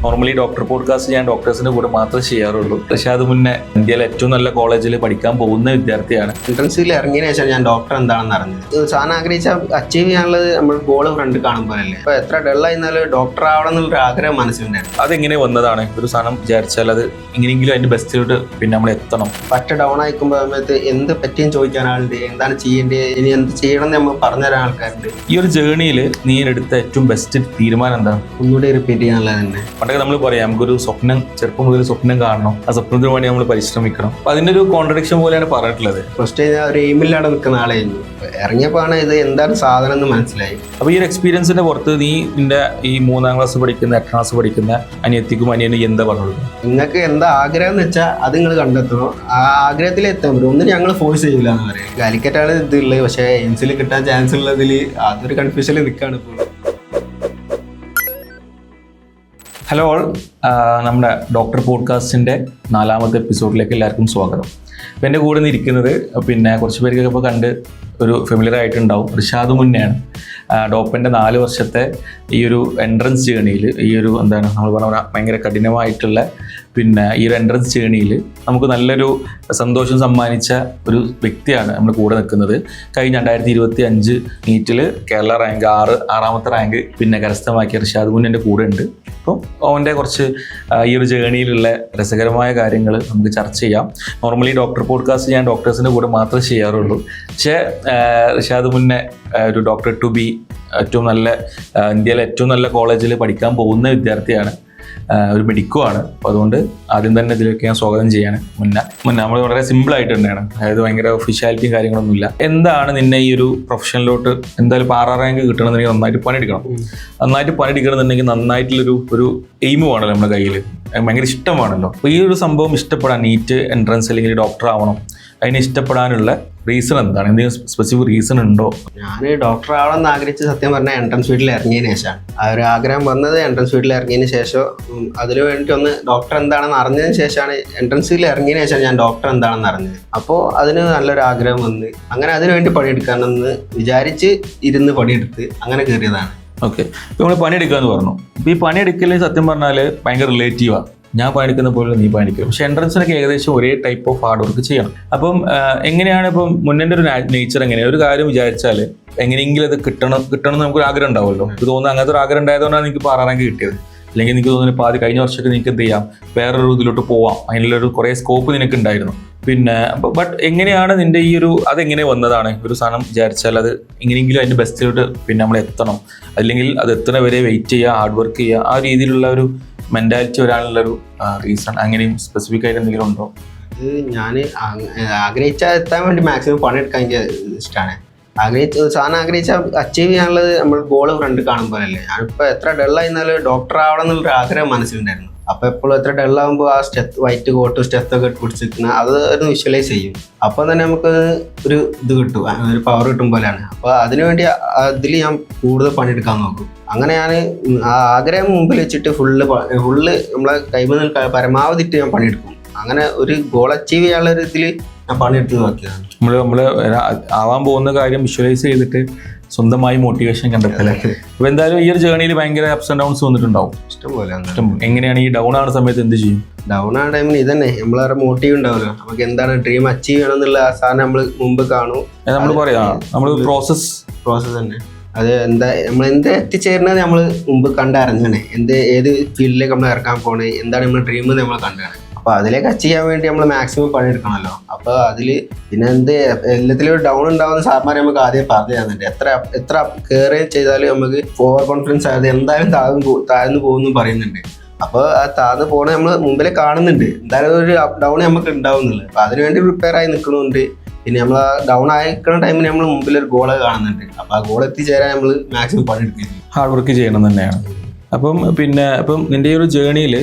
Normally doctor podcast ഞാൻ ഡോക്ടേഴ്സിന്റെ കൂടെ മാത്രമേ ചെയ്യാറുള്ളൂ. പക്ഷെ അത് മുന്നേ ഇന്ത്യയിലെ ഏറ്റവും നല്ല കോളേജിൽ പഠിക്കാൻ പോകുന്ന വിദ്യാർത്ഥിയാണ്. എൻട്രൻസിൽ ഇറങ്ങിയതിനു ശേഷം ഞാൻ ഡോക്ടർ എന്താണെന്ന് അറിഞ്ഞത്. സാധനം ആഗ്രഹിച്ച അച്ചീവ് ചെയ്യാനുള്ളത് നമ്മൾ ഗോള് ഫ്രണ്ട് കാണുമ്പോഴല്ലേ. ഇപ്പൊ എത്ര ഡള്ളായിരുന്നാലും ഡോക്ടർ ആവണം എന്നുള്ളൊരു ആഗ്രഹം മനസ്സിലുണ്ടായിരുന്നു. അതെങ്ങനെ വന്നതാണ്? ഒരു സാധനം വിചാരിച്ചാൽ അത് എങ്ങനെയെങ്കിലും അതിന്റെ ബെസ്റ്റിലോട്ട് പിന്നെ നമ്മൾ എത്തണം. പറ്റ ഡൗൺ ആയിക്കുമ്പോൾ സമയത്ത് എന്ത് പറ്റിയും ചോദിക്കാൻ ആളുണ്ട്, എന്താണ് ചെയ്യേണ്ടത്, ഇനി എന്ത് ചെയ്യണം എന്ന് നമ്മൾ പറഞ്ഞുതരാൻ ആൾക്കാരുണ്ട്. ഈ ഒരു ജേർണിയിൽ നീ എടുത്ത ഏറ്റവും ബെസ്റ്റ് തീരുമാനം എന്താണ്? ഒന്നുകൂടി റിപ്പീറ്റ് ചെയ്യാനുള്ളത് തന്നെ. പണ്ടൊക്കെ നമ്മൾ പറയാം നമുക്കൊരു സ്വപ്നം, ചെറുപ്പം മുതൽ സ്വപ്നം കാണണം, ആ സ്വപ്നത്തിന് വേണ്ടി നമ്മൾ പരിശ്രമിക്കണം. അപ്പൊ അതിന്റെ ഒരു കോൺട്രഡിക്ഷൻ പോലെയാണ് പറഞ്ഞിട്ടുള്ളത്. ഫസ്റ്റ് ഒരു എയിമില്ലാതെ നിൽക്കുന്ന ആളായിരുന്നു. ഇറങ്ങിയപ്പോഴാണ് ഇത് എന്താണ് സാധനം എന്ന് മനസ്സിലായി. അപ്പൊ ഈ ഒരു എക്സ്പീരിയൻസിന്റെ പുറത്ത് നീ നിന്റെ ഈ 3ാം ക്ലാസ് പഠിക്കുന്ന 8ാം ക്ലാസ് പഠിക്കുന്ന അനിയത്തിക്കും അനിയനും എന്താ പറഞ്ഞത്? നിങ്ങൾക്ക് എന്താ ആഗ്രഹം എന്ന് വെച്ചാൽ അത് നിങ്ങൾ കണ്ടെത്തണം. ആ ആഗ്രഹത്തിൽ എത്താൻ പറ്റും. ഒന്നും ഞങ്ങൾ ഫോഴ്സ് ചെയ്യില്ല എന്ന് പറയും. കാലിക്കറ്റാണ് ഇതുള്ളത്. പക്ഷേ എയിംസിൽ കിട്ടാൻ ചാൻസ് ഉള്ളതിൽ അതൊരു കൺഫ്യൂഷനിൽ നിൽക്കുകയാണ് ഇപ്പോൾ. ഹലോ ഓൾ, നമ്മുടെ ഡോക്ടർ പോഡ്കാസ്റ്റിൻ്റെ 4ാമത്തെ എപ്പിസോഡിലേക്ക് എല്ലാവർക്കും സ്വാഗതം. അപ്പോൾ എൻ്റെ കൂടെ നിൽക്കുന്നത് പിന്നെ കുറച്ച് പേർക്കൊക്കെ ഇപ്പോൾ കണ്ട് ഒരു ഫെമിലിയർ ആയിട്ടുണ്ടാവും, റിഷാദ് മുന്നെയാണ്. ഡോപ്പൻ്റെ 4 വർഷത്തെ ഈ ഒരു എൻട്രൻസ് ജേണിയിൽ, ഈ ഒരു എന്താണ് നമ്മൾ പറഞ്ഞ ഭയങ്കര കഠിനമായിട്ടുള്ള പിന്നെ ഈ ഒരു എൻട്രൻസ് ജേണിയിൽ നമുക്ക് നല്ലൊരു സന്തോഷം സമ്മാനിച്ച ഒരു വ്യക്തിയാണ് നമ്മൾ കൂടെ നിൽക്കുന്നത്. കഴിഞ്ഞ 2025 നീറ്റിൽ കേരള റാങ്ക് 6ാമത്തെ റാങ്ക് പിന്നെ കരസ്ഥമാക്കിയ റിഷാദ് മുന്നെ കൂടെ ഉണ്ട്. അപ്പോൾ അവൻ്റെ കുറച്ച് ഈ ഒരു ജേണിയിലുള്ള രസകരമായ കാര്യങ്ങൾ നമുക്ക് ചർച്ച ചെയ്യാം. നോർമലി ഡോക്ടർ പോഡ്കാസ്റ്റ് ഞാൻ ഡോക്ടേഴ്സിൻ്റെ കൂടെ മാത്രമേ ചെയ്യാറുള്ളൂ. പക്ഷേ റിഷാദ് മുന്നെ ഒരു ഡോക്ടർ ടു ബി ഏറ്റവും നല്ല ഇന്ത്യയിലെ ഏറ്റവും നല്ല കോളേജിൽ പഠിക്കാൻ പോകുന്ന വിദ്യാർത്ഥിയാണ്, ഒരു മെഡിക്കുമാണ്. അപ്പോൾ അതുകൊണ്ട് ആദ്യം തന്നെ ഇതിലേക്ക് ഞാൻ സ്വാഗതം ചെയ്യാണ്. മുന്നേ നമ്മൾ വളരെ സിമ്പിളായിട്ട് തന്നെയാണ്, അതായത് ഭയങ്കര ഒഫീഷ്യാലിറ്റിയും കാര്യങ്ങളൊന്നുമില്ല. എന്താണ് നിന്നെ ഈ ഒരു പ്രൊഫഷനിലോട്ട് എന്തായാലും 6ാം റാങ്ക് കിട്ടണമെന്നുണ്ടെങ്കിൽ നന്നായിട്ട് പണിയെടുക്കണം. നന്നായിട്ട് പണിയെടുക്കണമെന്നുണ്ടെങ്കിൽ നന്നായിട്ടുള്ളൊരു എയിം വേണമല്ലോ നമ്മുടെ കയ്യിൽ, ഭയങ്കര ഇഷ്ടമാണല്ലോ. അപ്പോൾ ഈ ഒരു സംഭവം ഇഷ്ടപ്പെടാൻ, നീറ്റ് എൻട്രൻസ് അല്ലെങ്കിൽ ഡോക്ടർ ആവണം, അതിനെ ഇഷ്ടപ്പെടാനുള്ള റീസൺ എന്താണ്? എന്തെങ്കിലും സ്പെസിഫിക് റീസൺ ഉണ്ടോ? ഞാൻ ഡോക്ടർ ആവണം എന്ന് ആഗ്രഹിച്ച് സത്യം പറഞ്ഞാൽ എൻട്രൻസ് ഫീൽഡിൽ ഇറങ്ങിയതിന് ശേഷമാണ്. ആ ഒരു ആഗ്രഹം വന്നത് എൻട്രൻസ് ഫീൽഡിൽ ഇറങ്ങിയതിന് ശേഷം. അതിന് വേണ്ടിയിട്ട് ഒന്ന് ഡോക്ടർ എന്താണെന്ന് അറിഞ്ഞതിന് ശേഷമാണ്, എൻട്രൻസ് ഫീൽഡിൽ ഇറങ്ങിയതിന് ശേഷം ഞാൻ ഡോക്ടർ എന്താണെന്ന് അറിഞ്ഞത്. അപ്പോൾ അതിന് നല്ലൊരു ആഗ്രഹം വന്ന് അങ്ങനെ അതിനു വേണ്ടി പണിയെടുക്കാനെന്ന് വിചാരിച്ച് ഇരുന്ന് പണിയെടുത്ത് അങ്ങനെ കയറിയതാണ്. ഓക്കെ, ഇപ്പോൾ നമ്മൾ പണിയെടുക്കാമെന്ന് പറഞ്ഞു. ഇപ്പോൾ ഈ പണിയെടുക്കൽ സത്യം പറഞ്ഞാൽ ഭയങ്കര റിലേറ്റീവാണ്. ഞാൻ പണിയെടുക്കുന്ന പോലെ നീ പണിയെടുക്കും. പക്ഷേ എൻട്രൻസിനൊക്കെ ഏകദേശം ഒരേ ടൈപ്പ് ഓഫ് ഹാർഡ് വർക്ക് ചെയ്യണം. അപ്പം എങ്ങനെയാണ് ഇപ്പം മുന്നേ ഒരു നേച്ചർ എങ്ങനെയാണ്? ഒരു കാര്യം വിചാരിച്ചാൽ എങ്ങനെയെങ്കിലും അത് കിട്ടണം എന്ന് നമുക്കൊരു ആഗ്രഹം ഉണ്ടാവുമല്ലോ. എനിക്ക് തോന്നുന്നു അങ്ങനത്തെ ഒരു ആഗ്രഹം ഉണ്ടായതുകൊണ്ടാണ് എനിക്ക് 6ാം റാങ്ക് കിട്ടിയത്. അല്ലെങ്കിൽ എനിക്ക് തോന്നുന്നു പാതി കഴിഞ്ഞ വർഷമൊക്കെ നിനക്ക് എന്ത് ചെയ്യാം, വേറൊരു ഇതിലോട്ട് പോവാം, അതിനുള്ളൊരു കുറേ സ്കോപ്പ് നിനക്ക് ഉണ്ടായിരുന്നു. പിന്നെ ബട്ട് എങ്ങനെയാണ് നിന്റെ ഈ ഒരു അതെങ്ങനെ വന്നതാണ്? ഒരു സാധനം വിചാരിച്ചാൽ അത് എങ്ങനെയെങ്കിലും അതിൻ്റെ ബെസ്റ്റിലോട്ട് പിന്നെ നമ്മൾ എത്തണം, അല്ലെങ്കിൽ അത് എത്തുന്ന വരെ വെയിറ്റ് ചെയ്യുക, ഹാർഡ് വർക്ക് ചെയ്യുക, ആ രീതിയിലുള്ള ഒരു മെൻറ്റാലിറ്റി വരാനുള്ളൊരു റീസൺ അങ്ങനെയും സ്പെസിഫിക് ആയിട്ട് എന്തെങ്കിലും ഉണ്ടോ? ഇത് ഞാൻ ആഗ്രഹിച്ചാൽ എത്താൻ വേണ്ടി മാക്സിമം പണിയെടുക്കാൻ എനിക്ക് ഇഷ്ടമാണ്. സാധനം ആഗ്രഹിച്ചാൽ അച്ചീവ് ചെയ്യാനുള്ളത് നമ്മൾ ഗോള് ഫ്രണ്ട് കാണുമ്പോഴല്ലേ. ഞാനിപ്പോൾ എത്ര ഡള്ളായിരുന്നാലും ഡോക്ടർ ആവണം എന്നുള്ളൊരു ആഗ്രഹം മനസ്സിലുണ്ടായിരുന്നു. അപ്പോൾ എപ്പോഴും എത്ര ഡള്ളാകുമ്പോൾ ആ വൈറ്റ് കോട്ട് സ്റ്റെത്തൊക്കെ പിടിച്ചിരിക്കുന്ന അത് ഒരു വിഷ്വലൈസ് ചെയ്യും. അപ്പോൾ തന്നെ നമുക്ക് ഒരു ഇത് കിട്ടും, ഒരു പവർ കിട്ടും പോലെയാണ്. അപ്പോൾ അതിനുവേണ്ടി അതിൽ ഞാൻ കൂടുതൽ പണിയെടുക്കാൻ നോക്കും. അങ്ങനെ ഞാൻ ആ ആഗ്രഹം മുമ്പിൽ വെച്ചിട്ട് ഫുള്ള് നമ്മളെ കൈമ പരമാവധിട്ട് ഞാൻ പണിയെടുക്കും. അങ്ങനെ ഒരു ഗോൾ അച്ചീവ് ചെയ്യാനുള്ള ഒരു ഇതിൽ ഞാൻ പണിയെടുത്ത് നോക്കിയതാണ്. നമ്മൾ ആവാൻ പോകുന്ന കാര്യം വിഷ്വലൈസ് ചെയ്തിട്ട് സ്വന്തമായി മോട്ടിവേഷൻ കണ്ടെത്തല. അപ്പോൾ എന്തായാലും ഈ ഒരു ജേർണിയിൽ ഭയങ്കര അപ്സ് ആൻഡ് ഡൗൺസ് വന്നിട്ടുണ്ടാവും. ഇഷ്ടംപോലെ. എങ്ങനെയാണ് ഈ ഡൗൺ ആവുന്ന സമയത്ത് എന്ത് ചെയ്യും? ഡൗൺ ആവുന്ന ടൈമിന് ഇതന്നെ നമ്മളൊരു മോട്ടീവ് ഉണ്ടാവുമല്ലോ, നമുക്ക് എന്താണ് ഡ്രീം അച്ചീവ് ചെയ്യണം എന്നുള്ള ആ സാധനം നമ്മൾ മുമ്പ് കാണും. നമ്മൾ പറയാം നമ്മൾ പ്രോസസ്സ് തന്നെ. അത് എന്താ നമ്മൾ എന്ത് എത്തിച്ചേരുന്നത് നമ്മൾ മുമ്പ് കണ്ടറിഞ്ഞാണ്. ഏത് ഫീൽഡിലേക്ക് നമ്മൾ ഇറക്കാൻ പോണേ, എന്താണ് നമ്മുടെ ഡ്രീം നമ്മൾ കണ്ടാണ്. അപ്പോൾ അതിലേക്ക് അച്ചീവ് ചെയ്യാൻ വേണ്ടി നമ്മൾ മാക്സിമം പണിയെടുക്കണമല്ലോ. അപ്പോൾ അതിൽ പിന്നെ എല്ലാത്തിലും ഒരു ഡൗൺ ഉണ്ടാവുന്ന സാർമാരെ നമുക്ക് ആദ്യം പറഞ്ഞു തന്നിട്ട് എത്ര കയറി ചെയ്താലും നമുക്ക് ഓവർ കോൺഫിഡൻസ് ആയത് എന്തായാലും താഴ്ന്നു പോകുന്നു പറയുന്നുണ്ട്. അപ്പോൾ ആ താഴ്ന്നു പോകണ നമ്മൾ മുമ്പിലെ കാണുന്നുണ്ട്, എന്തായാലും ഒരു ഡൗൺ നമുക്ക് ഉണ്ടാവുന്നുള്ളത്. അപ്പോൾ അതിനുവേണ്ടി പ്രിപ്പയർ ആയി നിൽക്കണമുണ്ട്. പിന്നെ നമ്മൾ ആ ഡൗൺ ആയിക്കുന്ന ടൈമിന് നമ്മൾ മുമ്പിലൊരു ഗോള് കാണുന്നുണ്ട്. അപ്പോൾ ആ ഗോൾ എത്തിച്ചേരാൻ നമ്മൾ മാക്സിമം പണിയെടുക്കുന്നത്, ഹാർഡ് വർക്ക് ചെയ്യണം തന്നെയാണ്. അപ്പം നിൻ്റെ ഈ ഒരു ജേണിയിൽ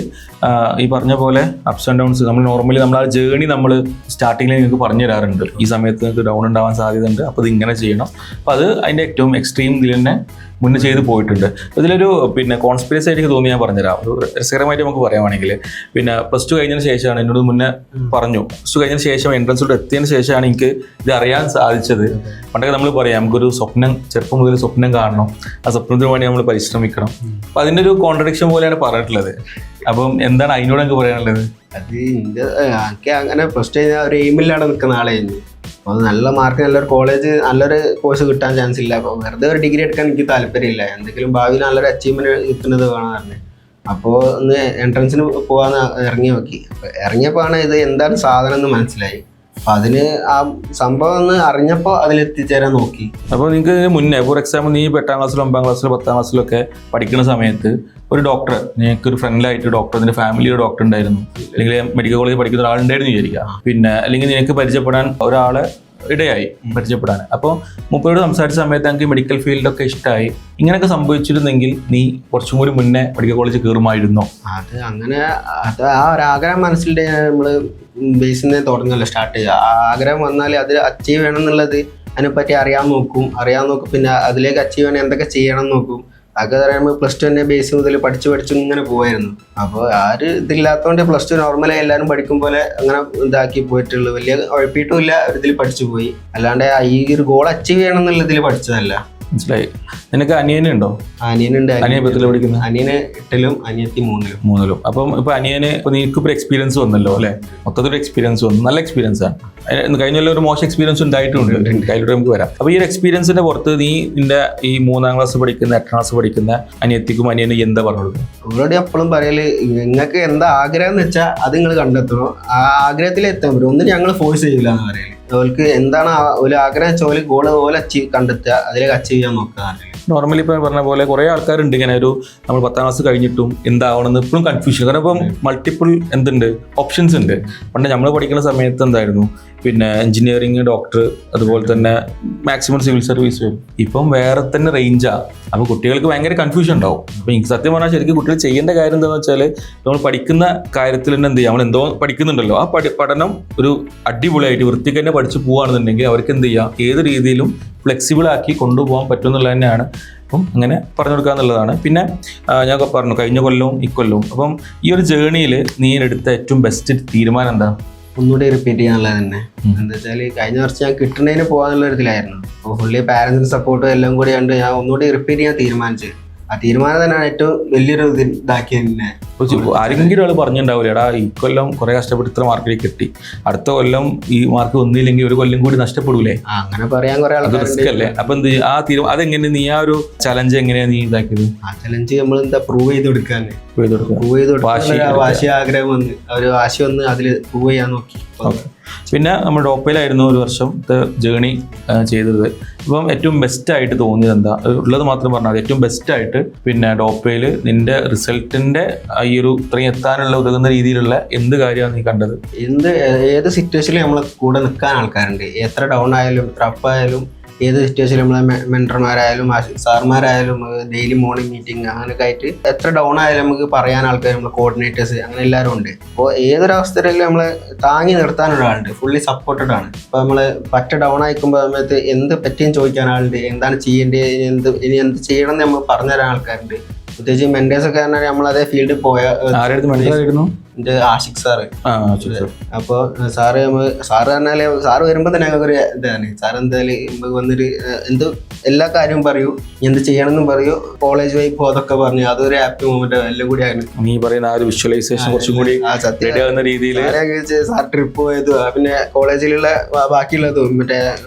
ഈ പറഞ്ഞ പോലെ അപ്സ് ആൻഡ് ഡൗൺസ് നമ്മൾ നോർമലി നമ്മൾ ആ ജേണി നമ്മൾ സ്റ്റാർട്ടിങ്ങിൽ നിങ്ങൾക്ക് പറഞ്ഞു തരാറുണ്ട്. ഈ സമയത്ത് നിങ്ങൾക്ക് ഡൗൺ ഉണ്ടാവാൻ സാധ്യതയുണ്ട്, അപ്പോൾ ഇത് ഇങ്ങനെ ചെയ്യണം. അപ്പോൾ അത് അതിൻ്റെ ഏറ്റവും എക്സ്ട്രീം ഇതിൽ തന്നെ മുന്നേ ചെയ്ത് പോയിട്ടുണ്ട്. ഇതിലൊരു കോൺസ്പിറസി ആയിട്ട് തോന്നി ഞാൻ പറഞ്ഞുതരാം. ഒരു രസകരമായിട്ട് നമുക്ക് പറയുവാണെങ്കിൽ +2 കഴിഞ്ഞതിന് ശേഷമാണ് എന്നോട് മുന്നേ പറഞ്ഞു. +2 കഴിഞ്ഞതിന് ശേഷം എൻട്രൻസിലോട്ട് എത്തിയതിന് ശേഷമാണ് എനിക്ക് ഇത് അറിയാൻ സാധിച്ചത്. പണ്ടൊക്കെ നമ്മൾ പറയാം നമുക്കൊരു സ്വപ്നം, ചെറുപ്പം മുതൽ സ്വപ്നം കാണണം, ആ സ്വപ്നത്തിന് വേണ്ടി നമ്മൾ പരിശ്രമിക്കണം. അപ്പോൾ അതിൻ്റെ ഒരു കോൺട്രഡിക്ഷൻ പോലെയാണ് പറഞ്ഞിട്ടുള്ളത്. അപ്പം എന്താണ് അതിനോട് എനിക്ക് പറയാനുള്ളത്? അത് എനിക്ക് അങ്ങനെ പ്ലസ് ടു കഴിഞ്ഞാൽ ഒരു എയിമില്ലാതെ നിൽക്കുന്ന ആളായിരുന്നു. അപ്പോൾ നല്ല മാർക്ക് നല്ലൊരു കോളേജ് നല്ലൊരു കോഴ്സ് കിട്ടാൻ ചാൻസ് ഇല്ല. അപ്പോൾ വെറുതെ ഒരു ഡിഗ്രി എടുക്കാൻ എനിക്ക് താല്പര്യമില്ല. എന്തെങ്കിലും ഭാവിയിൽ നല്ലൊരു അച്ചീവ്മെന്റ് കിട്ടുന്നത് വേണമെന്ന് പറഞ്ഞു. അപ്പോൾ ഒന്ന് എൻട്രൻസിന് പോകാൻ ഇറങ്ങി നോക്കി. ഇറങ്ങിയപ്പോൾ ആണ് ഇത് എന്താണ് സാധനം എന്ന് മനസ്സിലായി. അപ്പം അതിന് ആ സംഭവം ഒന്ന് അറിഞ്ഞപ്പോൾ അതിലെത്തിച്ചേരാൻ നോക്കി. അപ്പോൾ നിങ്ങൾക്ക് ഇതിന് മുന്നേ ഫോർ എക്സാമ്പിൾ നീ 8ാം ക്ലാസ്സിലോ 9ാം ക്ലാസ്സിലോ 10ാം ക്ലാസ്സിലൊക്കെ പഠിക്കുന്ന സമയത്ത് ഒരു ഡോക്ടർ, നിനക്കൊരു ഫ്രണ്ടിലായിട്ട് ഡോക്ടർ, നിന്റെ ഫാമിലിയുടെ ഡോക്ടർ ഉണ്ടായിരുന്നു, അല്ലെങ്കിൽ മെഡിക്കൽ കോളേജിൽ പഠിക്കുന്ന ഒരാളുണ്ടായിരുന്നു വിചാരിക്കുക. പിന്നെ അല്ലെങ്കിൽ നിനക്ക് പരിചയപ്പെടാൻ ഒരാളെ ഇടയായി പരിചയപ്പെടാൻ. അപ്പോൾ മൂപ്പരോട് സംസാരിച്ച സമയത്ത് എനിക്ക് മെഡിക്കൽ ഫീൽഡൊക്കെ ഇഷ്ടമായി. ഇങ്ങനെയൊക്കെ സംഭവിച്ചിരുന്നെങ്കിൽ നീ കുറച്ചും കൂടി മുന്നേ മെഡിക്കൽ കോളേജിൽ കയറുമായിരുന്നോ? അത് അങ്ങനെ അത് ആ ഒരാഗ്രഹം മനസ്സിലുണ്ട്. നമ്മൾ ബേസിൽ നിന്ന് തുടങ്ങുമല്ലോ സ്റ്റാർട്ട് ചെയ്യുക. ആ ആഗ്രഹം വന്നാൽ അത് അച്ചീവ് ചെയ്യണം എന്നുള്ളത് അതിനെപ്പറ്റി അറിയാൻ നോക്കും. പിന്നെ അതിലേക്ക് അച്ചീവ് ചെയ്യണം എന്തൊക്കെ ചെയ്യണം നോക്കും. അതൊക്കെ പറയുമ്പോൾ പ്ലസ് ടു തന്നെ ബേസ് മുതൽ പഠിച്ചു ഇങ്ങനെ പോവായിരുന്നു. അപ്പോൾ ആര് ഇതില്ലാത്തതുകൊണ്ട് പ്ലസ് ടു നോർമലായി എല്ലാവരും പഠിക്കും പോലെ അങ്ങനെ ഇതാക്കി പോയിട്ടുള്ളൂ. വലിയ ഉഴപ്പിയിട്ടുമില്ല, ഒരു ഇതിൽ പഠിച്ചു പോയി. അല്ലാണ്ട് ഈ ഒരു ഗോൾ അച്ചീവ് ചെയ്യണം എന്നുള്ള ഇതിൽ പഠിച്ചതല്ല. മനസ്സിലായി. നിനക്ക് അനിയനുണ്ടോ? അനിയനുണ്ട്. അനിയൻ പഠിക്കുന്നത്? അനിയന് 8ലും അനിയത്തി 3ലും. അപ്പം ഇപ്പൊ അനിയന് നിനക്ക് എക്സ്പീരിയൻസ് വന്നല്ലോ അല്ലെ? മൊത്തത്തിൽ എക്സ്പീരിയൻസ് വന്നു, നല്ല എക്സ്പീരിയൻസ് ആണ്. കഴിഞ്ഞ ഒരു മോശം എക്സ്പീരിയൻസ് ഉണ്ടായിട്ടുണ്ട്, കയ്യിലൂടെ നമുക്ക് വരാം. അപ്പൊ ഈ ഒരു എക്സ്പീരിയൻസിന്റെ പുറത്ത് നീ നിന്റെ ഈ 3ാം ക്ലാസ് പഠിക്കുന്ന 8ാം ക്ലാസ് പഠിക്കുന്ന അനിയത്തിക്കും അനിയനും എന്താ പറഞ്ഞത്? അവരോട് എപ്പോഴും പറയല്, നിങ്ങൾക്ക് എന്താ ആഗ്രഹം എന്ന് വെച്ചാൽ അത് നിങ്ങൾ കണ്ടെത്തണോ, ആ ആഗ്രഹത്തിൽ എത്താൻ പറ്റും. ഒന്നും ഞങ്ങൾ ഫോഴ്സ് ചെയ്യില്ല എന്ന് പറയല്. അവർക്ക് എന്താണ് ഒരു ആഗ്രഹം വെച്ചാൽ ഗോൾ പോലെ കണ്ടെത്തുക, അതിലേക്ക് അച്ചീവ് ചെയ്യാൻ നോക്കുക. നോർമലി ഇപ്പം പറഞ്ഞ പോലെ കുറേ ആൾക്കാരുണ്ട് ഇങ്ങനെ നമ്മൾ 10ാം ക്ലാസ് കഴിഞ്ഞിട്ടും എന്താവണമെന്ന് ഇപ്പോഴും കൺഫ്യൂഷൻ. കാരണം ഇപ്പം മൾട്ടിപ്പിൾ എന്തുണ്ട് ഓപ്ഷൻസ് ഉണ്ട്. പണ്ട് നമ്മൾ പഠിക്കുന്ന സമയത്ത് എന്തായിരുന്നു, പിന്നെ എഞ്ചിനീയറിങ്, ഡോക്ടർ, അതുപോലെ തന്നെ മാക്സിമം സിവിൽ സർവീസ്. ഇപ്പം വേറെ തന്നെ റേഞ്ചാണ്. അപ്പോൾ കുട്ടികൾക്ക് ഭയങ്കര കൺഫ്യൂഷൻ ഉണ്ടാവും. അപ്പോൾ എനിക്ക് സത്യം പറഞ്ഞാൽ ശരിക്കും കുട്ടികൾ ചെയ്യേണ്ട കാര്യം എന്താണെന്ന് വെച്ചാൽ, നമ്മൾ പഠിക്കുന്ന കാര്യത്തിൽ തന്നെ എന്ത് ചെയ്യുക, നമ്മൾ എന്തോ പഠിക്കുന്നുണ്ടല്ലോ, ആ പഠനം ഒരു അടിപൊളിയായിട്ട് വൃത്തിക്ക് തന്നെ പഠിച്ചു പോവുകയാണെന്നുണ്ടെങ്കിൽ അവർക്ക് എന്ത് ചെയ്യുക, ഏത് രീതിയിലും ഫ്ലെക്സിബിൾ ആക്കി കൊണ്ടുപോകാൻ പറ്റും എന്നുള്ളത് തന്നെയാണ്. അപ്പം അങ്ങനെ പറഞ്ഞു കൊടുക്കുക എന്നുള്ളതാണ്. പിന്നെ ഞാൻ പറഞ്ഞു കഴിഞ്ഞ കൊല്ലവും ഇക്കൊല്ലവും. അപ്പം ഈ ഒരു ജേണിയിൽ നീ എടുത്ത ഏറ്റവും ബെസ്റ്റ് തീരുമാനം എന്താ? ഒന്നുകൂടി റിപ്പീറ്റ് ചെയ്യാനുള്ളത് തന്നെ. എന്താ വെച്ചാൽ കഴിഞ്ഞ വർഷം ഞാൻ കിട്ടുന്നതിന് പോകാന്നുള്ള ഒരു ഇതിലായിരുന്നു. അപ്പോൾ ഫുള്ളി പാരൻസിന്റെ സപ്പോർട്ടും എല്ലാം കൂടി കണ്ട് ഞാൻ ഒന്നുകൂടി റിപ്പീറ്റ് ചെയ്യാൻ തീരുമാനിച്ചു. ആ തീരുമാനം തന്നെയാണ് ഏറ്റവും വലിയൊരു ഇതാക്കിയത്. തന്നെ ആരെങ്കിലും ആൾ പറഞ്ഞിട്ടുണ്ടാവില്ല, എടാ ഈ കൊല്ലം കുറെ കഷ്ടപ്പെട്ട് ഇത്ര മാർക്കിലേക്ക് കിട്ടി, അടുത്ത കൊല്ലം ഈ മാർക്ക് ഒന്നില്ലെങ്കിൽ ഒരു കൊല്ലം കൂടി നഷ്ടപ്പെടൂലേ? അങ്ങനെ പറയാൻ കുറെ റിസ്ക് അല്ലേ? അപ്പൊ എന്ത് ആ അതെങ്ങനെ നീ ആ ഒരു ചലഞ്ച് എങ്ങനെയാ നീ ഇതാക്കിയത്? ആ ചലഞ്ച് നമ്മൾ എന്താ പ്രൂവ് ചെയ്ത് കൊടുക്കാന്ന്, വാശി ആഗ്രഹം വന്ന് ഒരു വാശി വന്ന് അതിൽ പ്രൂവ് ചെയ്യാൻ നോക്കി. പിന്നെ നമ്മൾ ഡോപ്പയിലായിരുന്നു ഒരു വർഷം ജേണി ചെയ്തത്. ഇപ്പം ഏറ്റവും ബെസ്റ്റായിട്ട് തോന്നിയത് എന്താ ഉള്ളത് മാത്രം പറഞ്ഞാൽ ഏറ്റവും ബെസ്റ്റായിട്ട് പിന്നെ ഡോപ്പയിൽ നിന്റെ റിസൾട്ടിന്റെ ഈ ഒരു ഇത്രയും എത്താനുള്ള ഉതകുന്ന രീതിയിലുള്ള എന്ത് കാര്യമാണ് നീ കണ്ടത്? ഏത് സിറ്റുവേഷനിലും നമ്മളെ കൂടെ നിൽക്കാൻ ആൾക്കാരുണ്ട്. എത്ര ഡൗൺ ആയാലും എത്ര അപ്പ് ആയാലും ഏത് സിറ്റുവേഷനിലും നമ്മളെ മെൻറ്റർമാരായാലും സാർമാരായാലും ഡെയിലി മോർണിംഗ് മീറ്റിംഗ് അങ്ങനെയൊക്കെ ആയിട്ട് എത്ര ഡൗൺ ആയാലും നമുക്ക് പറയാൻ ആൾക്കാർ, നമ്മളെ കോർഡിനേറ്റേഴ്സ് അങ്ങനെ എല്ലാവരും ഉണ്ട്. അപ്പോൾ ഏതൊരവസ്ഥയിലും നമ്മളെ താങ്ങി നിർത്താൻ ഒരാളുണ്ട്, ഫുള്ളി സപ്പോർട്ടഡ് ആണ്. ഇപ്പോൾ നമ്മൾ പറ്റ ഡൗൺ ആയിക്കുമ്പോൾ സമയത്ത് എന്ത് പറ്റിയും ചോദിക്കാൻ ആളുണ്ട്, എന്താണ് ചെയ്യേണ്ടത്, ഇനി എന്ത് ചെയ്യണം എന്ന് നമ്മൾ പറഞ്ഞുതരാൻ ആൾക്കാരുണ്ട്. പ്രത്യേകിച്ച് മെന്റേഴ്സ് ഒക്കെ പറഞ്ഞാൽ നമ്മളതേ ഫീൽഡിൽ പോയ എന്റെ ആഷിഖ് സാറ്. അപ്പോൾ സാറ് പറഞ്ഞാല് സാറ് വരുമ്പോ തന്നെ ഞങ്ങൾക്കൊരു ഇതാണ്. സാർ എന്തായാലും നമുക്ക് വന്നൊരു എന്ത് എല്ലാ കാര്യവും പറയൂ, എന്ത് ചെയ്യണമെന്നും പറയൂ, കോളേജ് വഴി പോതൊക്കെ പറഞ്ഞു. അതൊരു ഹാപ്പി മൊമെന്റ് എല്ലാം കൂടിയാണ്. നീ പറയുന്ന ആ ഒരു വിഷ്വലൈസേഷൻ കുറച്ചും കൂടി രീതിയിൽ സാർ ട്രിപ്പ് പോയതും പിന്നെ കോളേജിലുള്ള ബാക്കിയുള്ളതും മറ്റേ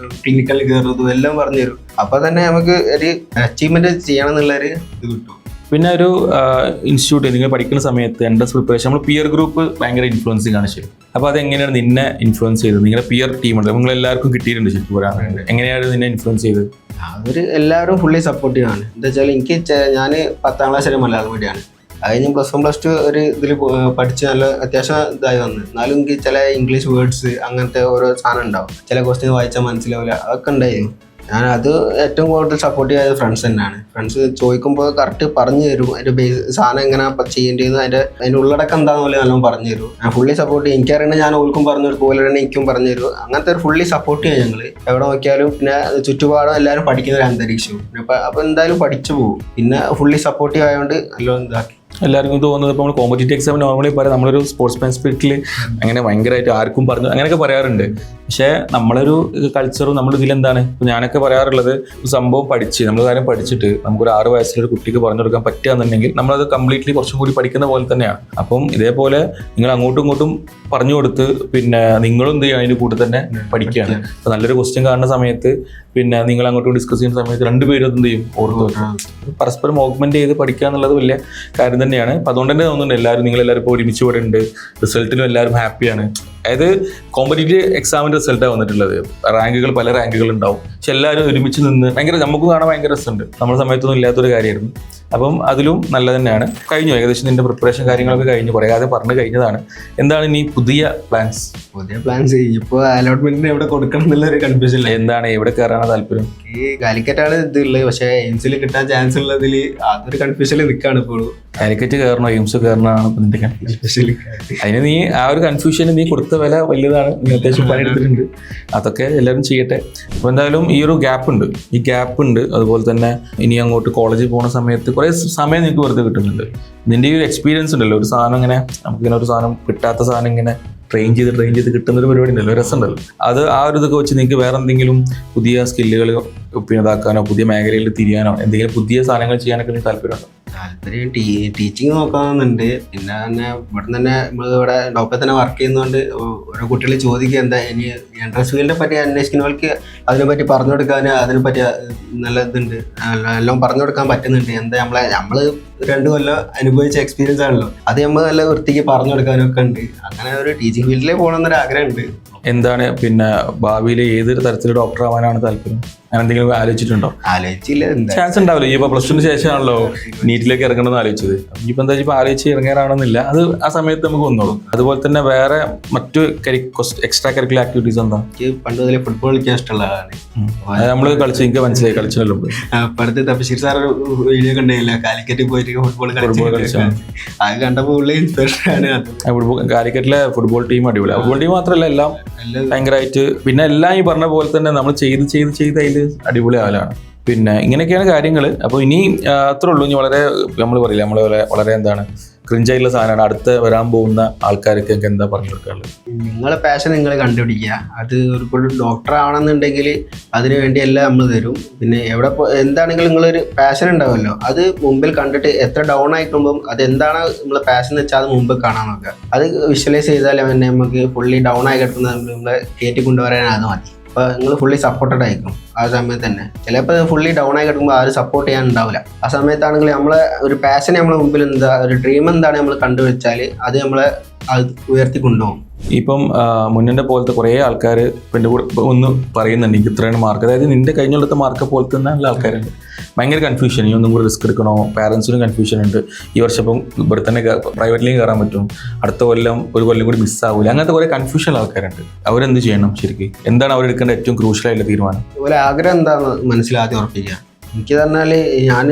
ക്ലിനിക്കലിൽ കയറുന്നതും എല്ലാം പറഞ്ഞു തരും. അപ്പൊ തന്നെ നമുക്ക് ഒരു അച്ചീവ്മെന്റ് ചെയ്യണം എന്നുള്ളൊരു ഇത് കിട്ടും. പിന്നെ ഒരു ഇൻസ്റ്റിറ്റ്യൂട്ട് നിങ്ങൾ പഠിക്കുന്ന സമയത്ത് എൻട്രൻസ് പ്രിപ്പറേഷൻ നമ്മൾ പിയർ ഗ്രൂപ്പ് ഭയങ്കര ഇൻഫ്ലുവൻസിങ് ആണ് ശരി. അപ്പോൾ അതെങ്ങനെയാണ് നിന്നെ ഇൻഫ്ലുവൻസ് ചെയ്തത്? നിങ്ങളുടെ പിയർ ടീമുണ്ട്, നിങ്ങൾ എല്ലാവർക്കും കിട്ടിയിട്ടുണ്ട് ശരിക്കും പറയാറുണ്ട്. എങ്ങനെയാണ് നിന്നെ ഇൻഫ്ലുവൻസ് ചെയ്തത്? അവർ എല്ലാവരും ഫുള്ളി സപ്പോർട്ടീവ് ആണ്. എന്താ വെച്ചാൽ എനിക്ക് ഞാൻ 10ാം ക്ലാസ് വരെ മലയാളം മീഡിയമാണ്. അത് കഴിഞ്ഞ് +1 +2 ഒരു ഇതിൽ പഠിച്ച് നല്ല അത്യാവശ്യം ഇതായി വന്നു. എന്നാലും എനിക്ക് ചില ഇംഗ്ലീഷ് വേർഡ്സ് അങ്ങനത്തെ ഓരോ സാധനം ഉണ്ടാവും, ചില ക്വസ്റ്റ്യൻ വായിച്ചാൽ മനസ്സിലാവില്ല, അതൊക്കെ ഉണ്ടായിരുന്നു. ഞാനത് ഏറ്റവും കൂടുതൽ സപ്പോർട്ട് ചെയ്തത് ഫ്രണ്ട്സ് തന്നെയാണ്. ഫ്രണ്ട്സ് ചോദിക്കുമ്പോൾ കറക്റ്റ് പറഞ്ഞു തരും, അതിൻ്റെ ബേസ് സാധനം എങ്ങനെ ചെയ്യേണ്ടത്, അതിൻ്റെ ഉള്ളടക്കം എന്താണെന്ന് പോലെ നല്ലോണം പറഞ്ഞു തരും. ഞാൻ ഫുള്ളി സപ്പോർട്ട് ചെയ്യും. എനിക്കറിയണേ ഞാൻ ഓൾക്കും പറഞ്ഞു തരും, പോലെ തന്നെ എനിക്കും പറഞ്ഞു തരും. അങ്ങനത്തെ ഒരു ഫുള്ളി സപ്പോർട്ട് ചെയ്യും ഞങ്ങൾ. എവിടെ നോക്കിയാലും പിന്നെ ചുറ്റുപാടും എല്ലാവരും പഠിക്കുന്ന ഒരു അന്തരീക്ഷവും. അപ്പോൾ എന്തായാലും പഠിച്ചു പോകും. പിന്നെ ഫുള്ളി സപ്പോർട്ടീവ് ആയതുകൊണ്ട് നല്ലോണം ഇതാക്കി. എല്ലാവർക്കും തോന്നുന്നത് ഇപ്പോൾ നമ്മൾ കോമ്പറ്റേറ്റീവ് എക്സാം നോർമലി പറയാം നമ്മളൊരു സ്പോർട്സ്മാൻ സ്പിരിറ്റിൽ അങ്ങനെ ഭയങ്കരമായിട്ട് ആർക്കും പറഞ്ഞു അങ്ങനെയൊക്കെ പറയാറുണ്ട്. പക്ഷേ നമ്മളൊരു കൾച്ചറും നമ്മൾ ഇതിലെന്താണ് ഇപ്പം ഞാനൊക്കെ പറയാറുള്ളത് സംഭവം പഠിച്ച് നമ്മൾ കാര്യം പഠിച്ചിട്ട് നമുക്കൊരു 6 വയസ്സിലൊരു കുട്ടിക്ക് പറഞ്ഞു കൊടുക്കാൻ പറ്റുകയെന്നുണ്ടെങ്കിൽ നമ്മളത് കംപ്ലീറ്റ്ലി കുറച്ചും കൂടി പഠിക്കുന്ന പോലെ തന്നെയാണ്. അപ്പം ഇതേപോലെ നിങ്ങൾ അങ്ങോട്ടും ഇങ്ങോട്ടും പറഞ്ഞു കൊടുത്ത് പിന്നെ നിങ്ങളും എന്ത് ചെയ്യുക അതിൻ്റെ കൂടെ തന്നെ പഠിക്കുകയാണ്. അപ്പോൾ നല്ലൊരു ക്വസ്റ്റ്യൻ കാണുന്ന സമയത്ത് പിന്നെ നിങ്ങൾ അങ്ങോട്ടും ഡിസ്കസ് ചെയ്യുന്ന സമയത്ത് രണ്ടുപേരും എന്ത് ചെയ്യും ഓർത്ത് വെക്കും. പരസ്പരം ഓഗ്മെന്റ് ചെയ്ത് പഠിക്കുക എന്നുള്ളത് വലിയ കാര്യം തന്നെയാണ്. അപ്പം അതുകൊണ്ട് തന്നെ തോന്നുന്നുണ്ട് നിങ്ങളെല്ലാവരും ഇപ്പോൾ ഒരുമിച്ച് ഇവിടെ ഉണ്ട്, റിസൾട്ടിലും എല്ലാവരും ഹാപ്പിയാണ്. അതായത് കോമ്പറ്റീറ്റീവ് എക്സാമിൻ്റെ റിസൾട്ടാണ് വന്നിട്ടുള്ളത്. പല റാങ്കുകൾ ഉണ്ടാവും, പക്ഷെ എല്ലാവരും ഒരുമിച്ച് നിന്ന് ഭയങ്കര നമുക്ക് കാണാൻ ഭയങ്കര രസമുണ്ട്. നമ്മുടെ സമയത്തൊന്നും ഇല്ലാത്തൊരു കാര്യമായിരുന്നു. അപ്പം അതിലും നല്ല തന്നെയാണ്. കഴിഞ്ഞു ഏകദേശം നിന്റെ പ്രിപ്പറേഷൻ കാര്യങ്ങളൊക്കെ കഴിഞ്ഞു, കുറേ കാര്യം പറഞ്ഞു കഴിഞ്ഞതാണ്. എന്താണ് ഇനി പുതിയ പ്ലാൻസ്? ഇപ്പോൾ അലോട്ട്മെന്റിന് എവിടെ കൊടുക്കണം എന്നുള്ളൊരു കൺഫ്യൂഷൻ. എന്താണ് എവിടെ കയറാനാണ് താല്പര്യം? ഈ കാലിക്കറ്റാണ് ഇതുള്ളത്, പക്ഷേ എയിംസിൽ കിട്ടാൻ ചാൻസ് ഉള്ളതിൽ അതൊരു കൺഫ്യൂഷനിൽ നിൽക്കുകയാണ് ഇപ്പോഴും. കാലിക്കറ്റ് കയറണോ എയിംസ് കയറണമാണ് നിന്റെ കൺഫ്യൂഷൻ? അതിന് നീ ആ ഒരു കൺഫ്യൂഷന് നീ കൊടുത്ത വില വലുതാണ്. നീ അത്യാവശ്യം പണിയെടുത്തിട്ടുണ്ട്, അതൊക്കെ എല്ലാവരും ചെയ്യട്ടെ. അപ്പോൾ എന്തായാലും ഈ ഒരു ഗ്യാപ്പ് ഉണ്ട്. അതുപോലെ തന്നെ ഇനി അങ്ങോട്ട് കോളേജിൽ പോകുന്ന സമയത്ത് കുറേ സമയം നിങ്ങൾക്ക് വെറുതെ കിട്ടുന്നുണ്ട്. നിന്റെ ഈ ഒരു എക്സ്പീരിയൻസ് ഉണ്ടല്ലോ, ഒരു സാധനം ഇങ്ങനെ നമുക്കിങ്ങനെ ഒരു സാധനം കിട്ടാത്ത സാധനം ഇങ്ങനെ ട്രെയിൻ ചെയ്ത് കിട്ടുന്നൊരു പരിപാടി ഉണ്ടല്ലോ, രസമുണ്ടല്ലോ. അത് ആ ഒരു ഇതൊക്കെ വെച്ച് നിങ്ങൾക്ക് വേറെ എന്തെങ്കിലും പുതിയ സ്കില്ലുകൾ ഇതാക്കാനോ പുതിയ മേഖലയിൽ തിരിയാനോ എന്തെങ്കിലും പുതിയ സാധനങ്ങൾ ചെയ്യാനൊക്കെ നിങ്ങൾക്ക് താല്പര്യമുണ്ടോ? താല്പര്യം ടീച്ചിങ് നോക്കാമെന്നുണ്ട്. പിന്നെ തന്നെ ഇവിടെ തന്നെ നമ്മളിവിടെ ഡോക്ടറെ തന്നെ വർക്ക് ചെയ്യുന്നതുകൊണ്ട് ഓരോ കുട്ടികൾ ചോദിക്കുക എന്താ ഇനി എൻട്രൻസ് ഫീൽഡിനെ പറ്റി അന്വേഷിക്കുന്നവർക്ക് അതിനെപ്പറ്റി പറഞ്ഞു കൊടുക്കാൻ അതിനെപ്പറ്റി നല്ല ഇതുണ്ട്, എല്ലാം പറഞ്ഞു കൊടുക്കാൻ പറ്റുന്നുണ്ട്. എന്താ നമ്മൾ 2 കൊല്ലം അനുഭവിച്ച എക്സ്പീരിയൻസ് ആണല്ലോ, അത് നമ്മൾ നല്ല വൃത്തിക്ക് പറഞ്ഞു കൊടുക്കാനൊക്കെ ഉണ്ട്. അങ്ങനെ ഒരു ടീച്ചിങ് ഫീൽഡിലേക്ക് പോകണമെന്നൊരു ആഗ്രഹമുണ്ട്. എന്താണ് പിന്നെ ഭാവിയിൽ ഏതൊരു തരത്തിൽ ഡോക്ടർ ആവാനാണ് താല്പര്യം? അങ്ങനെ എന്തെങ്കിലും ആലോചിച്ചിട്ടുണ്ടോ? ആലോചിച്ചില്ല, ചാൻസ് ഉണ്ടാവില്ല. ഇപ്പൊ പ്ലസ് ടുന് ശേഷമാണല്ലോ നീറ്റിലേക്ക് ഇറങ്ങണമെന്ന് ആലോചിച്ചത്. ഇപ്പൊ എന്താ വെച്ചാൽ ആലോചിച്ച് ഇറങ്ങാനാണെന്നില്ല, അത് ആ സമയത്ത് നമുക്ക് വന്നോളും. അതുപോലെ തന്നെ വേറെ മറ്റു എക്സ്ട്രാ കരിക്കുലർ ആക്ടിവിറ്റീസ് എന്താ? എനിക്ക് പണ്ട് മുതലേ ഫുട്ബോൾ കളിക്കാൻ ഇഷ്ടമുള്ളതാണ്. നമ്മള് കളിച്ച് എനിക്ക് മനസ്സിലായി കളിച്ചല്ലോ. അടുത്ത് തപശീർ സാർ വീഡിയോ കണ്ടില്ല, കാലിക്കറ്റ് പോയിട്ട് ഫുട്ബോൾ കളിച്ചു. അത് കണ്ടപ്പോൾ ഉള്ള ഇൻസ്പിറേഷൻ ആണ്. കാലിക്കറ്റിലെ ഫുട്ബോൾ ടീം അടിപൊളിയാണ്. ഫുട്ബോൾ ടീം മാത്രമല്ല എല്ലാം ഭയങ്കരമായിട്ട്, പിന്നെ എല്ലാം ഈ പറഞ്ഞ പോലെ തന്നെ നമ്മൾ ചെയ്ത് അതിൽ അടിപൊളി ആവലാണ്. പിന്നെ ഇങ്ങനെയൊക്കെയാണ് കാര്യങ്ങൾ. അപ്പോൾ ഇനി അത്രേ ഉള്ളൂ. ഇനി വളരെ നമ്മൾ പറയില്ല, നമ്മൾ വളരെ എന്താണ് ക്രിഞ്ചായിട്ടുള്ള സാധനമാണ്. അടുത്ത് വരാൻ പോകുന്ന ആൾക്കാർക്ക് എന്താ പറഞ്ഞു കൊടുക്കാറുള്ളത്? നിങ്ങളെ പാഷൻ നിങ്ങൾ കണ്ടുപിടിക്കുക. അത് ഒരു ഡോക്ടർ ആവണമെന്നുണ്ടെങ്കിൽ അതിന് വേണ്ടി എല്ലാം നമ്മൾ തരും. പിന്നെ എവിടെ എന്താണെങ്കിലും നിങ്ങളൊരു പാഷൻ ഉണ്ടാവുമല്ലോ, അത് മുമ്പിൽ കണ്ടിട്ട് എത്ര ഡൗൺ ആയിക്കുമ്പം അതെന്താണ് നമ്മളെ പാഷൻ എന്ന് വെച്ചാൽ അത് മുമ്പ് കാണാൻ നോക്കുക. അത് വിഷ്വലൈസ് ചെയ്താൽ തന്നെ നമുക്ക് ഫുള്ളി ഡൗൺ ആയി കിടക്കുന്ന നമ്മളെ കയറ്റി കൊണ്ടുവരാൻ അത് മതി. അപ്പോൾ നിങ്ങൾ ഫുള്ളി സപ്പോർട്ടഡ് ആയിരിക്കും ആ സമയത്ത് തന്നെ. ചിലപ്പോൾ ഫുള്ളി ഡൗൺ ആയി കിടക്കുമ്പോൾ ആരും സപ്പോർട്ട് ചെയ്യാൻ ഉണ്ടാവില്ല. ആ സമയത്താണെങ്കിൽ നമ്മളെ ഒരു പാഷനെ നമ്മളെ മുമ്പിൽ എന്താ ഒരു ഡ്രീം എന്താണ് നമ്മൾ കണ്ടുവച്ചാൽ അത് നമ്മളെ അത് ഉയർത്തി കൊണ്ടുപോകും. ഇപ്പം മുന്നേ പോലത്തെ കുറേ ആൾക്കാർ എൻ്റെ കൂടെ ഒന്ന് പറയുന്നുണ്ട് എനിക്ക് ഇത്രയാണ് മാർക്ക്, അതായത് നിന്റെ കഴിഞ്ഞുള്ളത്തെ മാർക്ക് പോലെ തന്നെ ഉള്ള ആൾക്കാരുണ്ട്. ഭയങ്കര കൺഫ്യൂഷൻ, ഇനി ഒന്നും കൂടി റിസ്ക് എടുക്കണോ, പാരൻസിനും കൺഫ്യൂഷൻ ഉണ്ട്. ഈ വർഷം ഇപ്പം ഇവിടെ തന്നെ പ്രൈവറ്റിലേക്ക് കയറാൻ പറ്റും, അടുത്ത കൊല്ലം ഒരു കൊല്ലം കൂടി മിസ്സാവില്ല, അങ്ങനത്തെ കുറേ കൺഫ്യൂഷനുള്ള ആൾക്കാരുണ്ട്. അവരെന്ത് ചെയ്യണം ശരിക്കും? എന്താണ് അവരെടുക്കേണ്ട ഏറ്റവും ക്രൂഷ്യലായിട്ടുള്ള തീരുമാനം? അതുപോലെ ആഗ്രഹം എന്താണെന്ന് മനസ്സിലാദ്യം ഉറപ്പിക്കുക. എനിക്ക് പറഞ്ഞാൽ ഞാൻ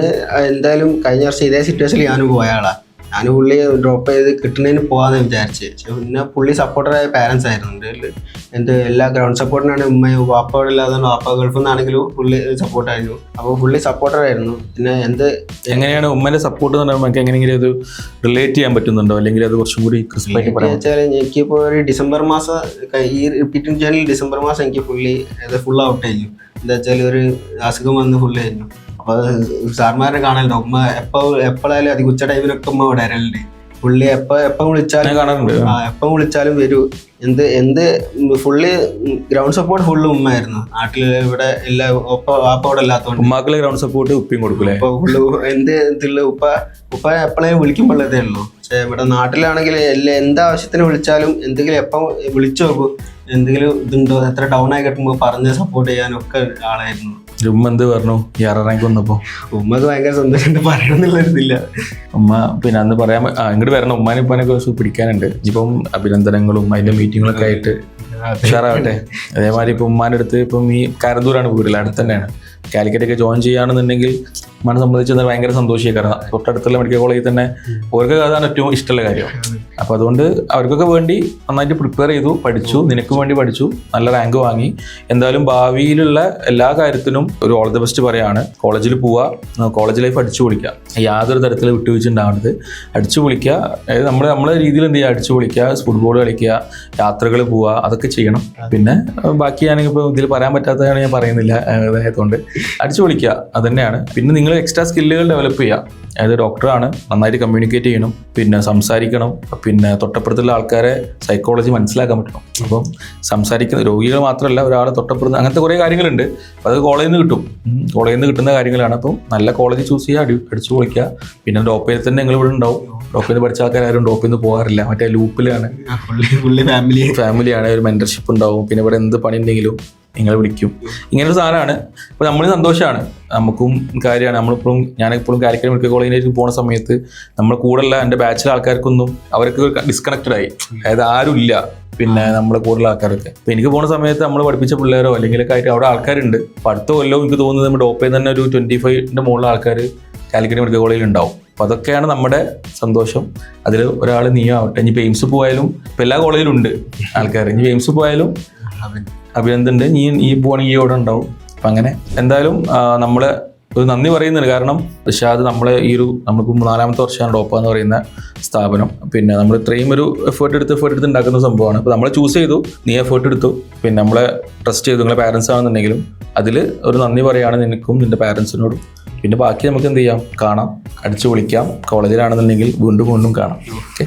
എന്തായാലും കഴിഞ്ഞ വർഷം ഇതേ സിറ്റുവേഷനിൽ ഞാനും പോയ ആളാണ്. ഞാൻ പുള്ളി ഡ്രോപ്പ് ചെയ്ത് കിട്ടുന്നതിന് പോകാമെന്ന് വിചാരിച്ച്. പക്ഷെ പിന്നെ പുള്ളി സപ്പോർട്ടറായ പാരൻസ് ആയിരുന്നു. എല്ലാ ഗ്രൗണ്ട് സപ്പോർട്ടിനാണ് ഉമ്മയും വാപ്പ ഇല്ലാതെ വാപ്പ ഗൾഫിൽ നിന്നാണെങ്കിലും പുള്ളി സപ്പോർട്ടായിരുന്നു. അപ്പോൾ പുള്ളി സപ്പോർട്ടറായിരുന്നു. പിന്നെ എങ്ങനെയാണ് ഉമ്മേൻ്റെ സപ്പോർട്ട് എന്ന് പറയുമ്പോൾ എങ്ങനെയെങ്കിലും അത് റിലേറ്റ് ചെയ്യാൻ പറ്റുന്നുണ്ടോ, അല്ലെങ്കിൽ അത് കുറച്ചും കൂടി ക്രിസ്പായിട്ട് പറയാൻ വെച്ചാൽ എനിക്കിപ്പോൾ ഒരു ഡിസംബർ മാസം ഈ റിപ്പീറ്റിംഗ് ചാനൽ ഡിസംബർ മാസം എനിക്ക് ഫുൾ ഔട്ട് ആയിരുന്നു. എന്താ വെച്ചാൽ ഒരു അസുഖം വന്ന് ഫുള്ള് ആയിരുന്നു. അപ്പോൾ സാർമാരെ കാണലുണ്ട്. ഉമ്മ എപ്പോഴായാലും അധികം ഉച്ച ടൈമിനൊക്കെ ഉമ്മ വരാറുണ്ട്. പുള്ളി എപ്പം വിളിച്ചാലും വരൂ. എന്ത് ഫുള്ളി ഉപ്പ ഫുള്ള് ഉമ്മയായിരുന്നു. നാട്ടിൽ ഇവിടെ എല്ലാ വാപ്പ ഇവിടെ ഇല്ലാത്തതുകൊണ്ട് ഉമ്മാക്കളെ ഗ്രൗണ്ട് സപ്പോർട്ട് ഉപ്പയും കൊടുക്കൂലേ. ഉപ്പ എപ്പോഴേലും വിളിക്കുമ്പോഴേ ഉള്ളൂ. പക്ഷെ ഇവിടെ നാട്ടിലാണെങ്കിൽ എന്താവശ്യത്തിന് വിളിച്ചാലും എന്തെങ്കിലും എപ്പം വിളിച്ചു നോക്കും, എന്തെങ്കിലും ഇതുണ്ടോ, എത്ര ഡൗൺ ആയി കിട്ടുമ്പോൾ പറഞ്ഞ് സപ്പോർട്ട് ചെയ്യാനൊക്കെ ആളായിരുന്നു. ഉമ്മ എന്ത് പറഞ്ഞു ഈ 6ാം റാങ്ക് വന്നപ്പോൾ? ഉമ്മക്ക് ഭയങ്കര സന്തോഷം, പറയണമെന്നുള്ളൊരിതില്ല. ഉമ്മ പിന്നെ അന്ന് പറയാൻ ഇങ്ങോട്ട് വരണം, ഉമ്മാനെ ഉപ്പാനെ കുറച്ച് പിടിക്കാനുണ്ട്. ഇപ്പം അഭിനന്ദനങ്ങളും അതിൻ്റെ മീറ്റിങ്ങുകളൊക്കെ ആയിട്ട് ഉഷാറാവട്ടെ. അതേമാതിരി ഇപ്പം ഉമ്മാൻ്റെ അടുത്ത് ഇപ്പം ഈ കാരന്തൂരാണ് വീട്ടിൽ, അടുത്ത് തന്നെയാണ്. കാലിക്കറ്റൊക്കെ ജോയിൻ ചെയ്യുകയാണെന്നുണ്ടെങ്കിൽ ഉമ്മാനെ സംബന്ധിച്ച് ഭയങ്കര സന്തോഷിക്കുക. കാരണം തൊട്ടടുത്തുള്ള മെഡിക്കൽ കോളേജിൽ തന്നെ അവർക്ക് അതാണ് ഏറ്റവും ഇഷ്ടമുള്ള കാര്യം. അപ്പോൾ അതുകൊണ്ട് അവർക്കൊക്കെ വേണ്ടി നന്നായിട്ട് പ്രിപ്പയർ ചെയ്തു, പഠിച്ചു, നിനക്ക് വേണ്ടി പഠിച്ചു, നല്ല റാങ്ക് വാങ്ങി. എന്തായാലും ഭാവിയിലുള്ള എല്ലാ കാര്യത്തിനും ഒരു ഓൾ ദി ബെസ്റ്റ് പറയാണ്. കോളേജിൽ പോവുക, കോളേജ് ലൈഫ് അടിച്ചു പൊളിക്കുക, യാതൊരു തരത്തിൽ വിട്ടുവീഴ്ച ഉണ്ടാവരുത്, അടിച്ചു പൊളിക്കുക. അതായത് നമ്മളെ രീതിയിൽ എന്ത് ചെയ്യുക, അടിച്ചു പൊളിക്കുക, ഫുട്ബോൾ കളിക്കുക, യാത്രകൾ പോവുക, അതൊക്കെ ചെയ്യണം. പിന്നെ ബാക്കി ഞാനിപ്പോൾ ഇതിൽ പറയാൻ പറ്റാത്തതാണ്, ഞാൻ പറയുന്നില്ല, അതായതുകൊണ്ട് അടിച്ചു പൊളിക്കുക, അത് തന്നെയാണ്. പിന്നെ നിങ്ങൾ എക്സ്ട്രാ സ്കില്ലുകൾ ഡെവലപ്പ് ചെയ്യുക. അതായത് ഡോക്ടറാണ്, നന്നായിട്ട് കമ്മ്യൂണിക്കേറ്റ് ചെയ്യണം, പിന്നെ സംസാരിക്കണം, പിന്നെ തൊട്ടപ്പുറത്തുള്ള ആൾക്കാരെ സൈക്കോളജി മനസ്സിലാക്കാൻ പറ്റണം. അപ്പം സംസാരിക്കുന്ന രോഗികൾ മാത്രമല്ല, ഒരാളെ തൊട്ടപ്പുറത്ത് അങ്ങനത്തെ കുറേ കാര്യങ്ങളുണ്ട്. അപ്പോൾ അത് കോളേജിൽ നിന്ന് കിട്ടും, കോളേജിൽ നിന്ന് കിട്ടുന്ന കാര്യങ്ങളാണ്. അപ്പം നല്ല കോളേജ് ചൂസ് ചെയ്യുക, അടിച്ചു പൊളിക്കുക. പിന്നെ ഡോപ്പയിൽ തന്നെ നിങ്ങൾ ഇവിടെ ഉണ്ടാവും. ഡോപ്പയിൽ നിന്ന് പഠിച്ച ആൾക്കാരും ഡോപ്പിൽ നിന്ന് പോകാറില്ല, മറ്റേ ലൂപ്പിലാണ്, ഫാമിലിയാണ്, ഒരു മെന്റർഷിപ്പ് ഉണ്ടാവും. പിന്നെ ഇവിടെ എന്ത് പണി ഉണ്ടെങ്കിലും നിങ്ങൾ വിളിക്കും. ഇങ്ങനൊരു സാധനമാണ്. അപ്പോൾ നമ്മൾ സന്തോഷമാണ്, നമുക്കും കാര്യമാണ്. നമ്മളിപ്പോഴും ഞാനിപ്പോഴും കാലിക്കറ്റ് മെഡിക്കൽ കോളേജിലേക്ക് പോകുന്ന സമയത്ത് നമ്മൾ കൂടെയുള്ള എൻ്റെ ബാച്ചിലെ ആൾക്കാർക്കൊന്നും അവർക്ക് ഡിസ്കണക്റ്റഡ് ആയി. അതായത് ആരും ഇല്ല പിന്നെ നമ്മളെ കൂടുതൽ ആൾക്കാരൊക്കെ. അപ്പോൾ എനിക്ക് പോകുന്ന സമയത്ത് നമ്മൾ പഠിപ്പിച്ച പിള്ളേരോ അല്ലെങ്കിലൊക്കെ ആയിട്ട് അവിടെ ആൾക്കാരുണ്ട്. അപ്പോൾ അടുത്ത കൊല്ലവും എനിക്ക് തോന്നുന്നത് നമ്മുടെ ഡോപ്പയിൽ തന്നെ ഒരു 25ന്റെ മുകളിൽ ആൾക്കാർ കാലിക്കറ്റ് മെഡിക്കൽ കോളേജിൽ ഉണ്ടാവും. അപ്പോൾ അതൊക്കെയാണ് നമ്മുടെ സന്തോഷം. അതിൽ ഒരാൾ നീയോ ആവട്ടെ. ഇനി എയിംസ് പോയാലും ഇപ്പോൾ എല്ലാ കോളേജിലും ഉണ്ട് ആൾക്കാർ. ഇനി എയിംസ് പോയാലും അഭിനന്ദനുണ്ട്, നീ പോകണമെങ്കിൽ ഇവിടെ ഉണ്ടാവും. അപ്പം അങ്ങനെ എന്തായാലും നമ്മൾ ഒരു നന്ദി പറയുന്നുണ്ട്. കാരണം റിഷാദ് നമ്മളെ നമുക്ക് 4ാമത്തെ വർഷമാണ് ഡോപ്പ എന്ന് പറയുന്ന സ്ഥാപനം. പിന്നെ നമ്മൾ ഇത്രയും ഒരു എഫേർട്ട് എടുത്ത് ഉണ്ടാക്കുന്ന സംഭവമാണ്. അപ്പോൾ നമ്മളെ ചൂസ് ചെയ്തു, നീ എഫേർട്ട് എടുത്തു, പിന്നെ നമ്മളെ ട്രസ്റ്റ് ചെയ്തു. നിങ്ങളെ പാരൻസ് ആണെന്നുണ്ടെങ്കിലും അതിൽ ഒരു നന്ദി പറയുകയാണ് നിനക്കും നിൻ്റെ പാരൻസിനോടും. പിന്നെ ബാക്കി നമുക്ക് എന്ത് ചെയ്യാം, കാണാം, അടിച്ചു പൊളിക്കാം. കോളേജിലാണെന്നുണ്ടെങ്കിൽ വീണ്ടും കാണാം. ഓക്കെ.